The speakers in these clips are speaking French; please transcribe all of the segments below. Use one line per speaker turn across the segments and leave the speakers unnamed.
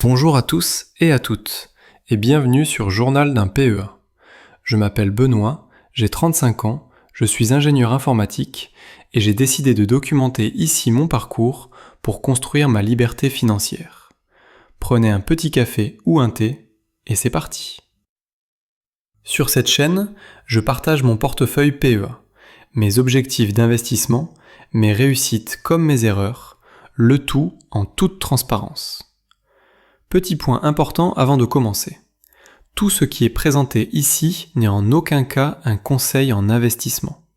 Bonjour à tous et à toutes, et bienvenue sur Journal d'un PEA. Je m'appelle Benoît, j'ai 35 ans, je suis ingénieur informatique et j'ai décidé de documenter ici mon parcours pour construire ma liberté financière. Prenez un petit café ou un thé et c'est parti. Sur cette chaîne, je partage mon portefeuille PEA, mes objectifs d'investissement, mes réussites comme mes erreurs, le tout en toute transparence. Petit point important avant de commencer. Tout ce qui est présenté ici n'est en aucun cas un conseil en investissement.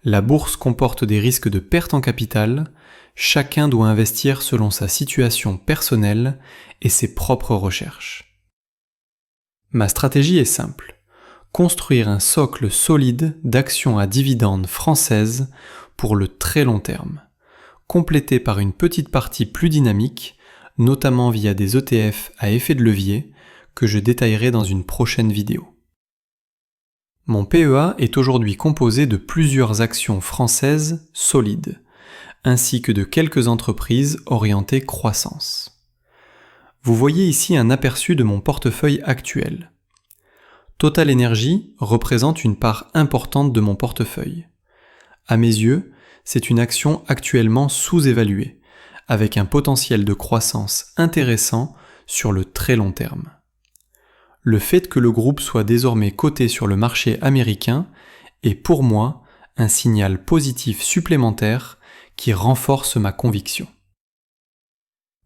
La bourse comporte des risques de perte en capital, chacun doit investir selon sa situation personnelle et ses propres recherches. Ma stratégie est simple. Construire un socle solide d'actions à dividendes françaises pour le très long terme, complété par une petite partie plus dynamique, notamment via des ETF à effet de levier, que je détaillerai dans une prochaine vidéo. Mon PEA est aujourd'hui composé de plusieurs actions françaises solides, ainsi que de quelques entreprises orientées croissance. Vous voyez ici un aperçu de mon portefeuille actuel. Total Energy représente une part importante de mon portefeuille. À mes yeux, c'est une action actuellement sous-évaluée, avec un potentiel de croissance intéressant sur le très long terme. Le fait que le groupe soit désormais coté sur le marché américain est pour moi un signal positif supplémentaire qui renforce ma conviction.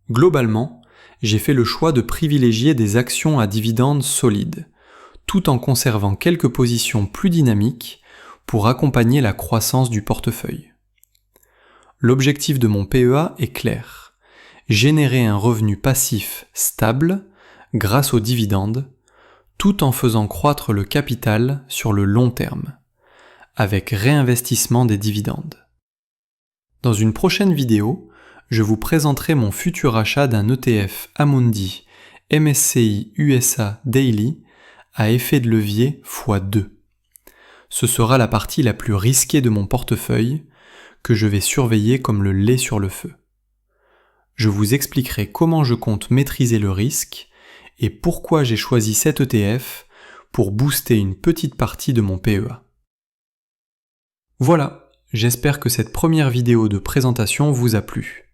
Globalement, j'ai fait le choix de privilégier des actions à dividendes solides, tout en conservant quelques positions plus dynamiques pour accompagner la croissance du portefeuille. L'objectif de mon PEA est clair, générer un revenu passif stable grâce aux dividendes, tout en faisant croître le capital sur le long terme, avec réinvestissement des dividendes. Dans une prochaine vidéo, je vous présenterai mon futur achat d'un ETF Amundi MSCI USA Daily à effet de levier x2. Ce sera la partie la plus risquée de mon portefeuille, que je vais surveiller comme le lait sur le feu. Je vous expliquerai comment je compte maîtriser le risque et pourquoi j'ai choisi cet ETF pour booster une petite partie de mon PEA. Voilà, j'espère que cette première vidéo de présentation vous a plu.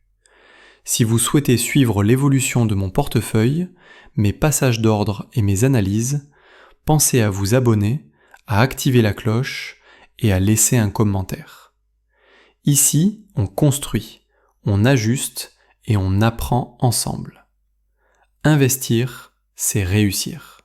Si vous souhaitez suivre l'évolution de mon portefeuille, mes passages d'ordre et mes analyses, pensez à vous abonner, à activer la cloche et à laisser un commentaire. Ici, on construit, on ajuste et on apprend ensemble. Investir, c'est réussir.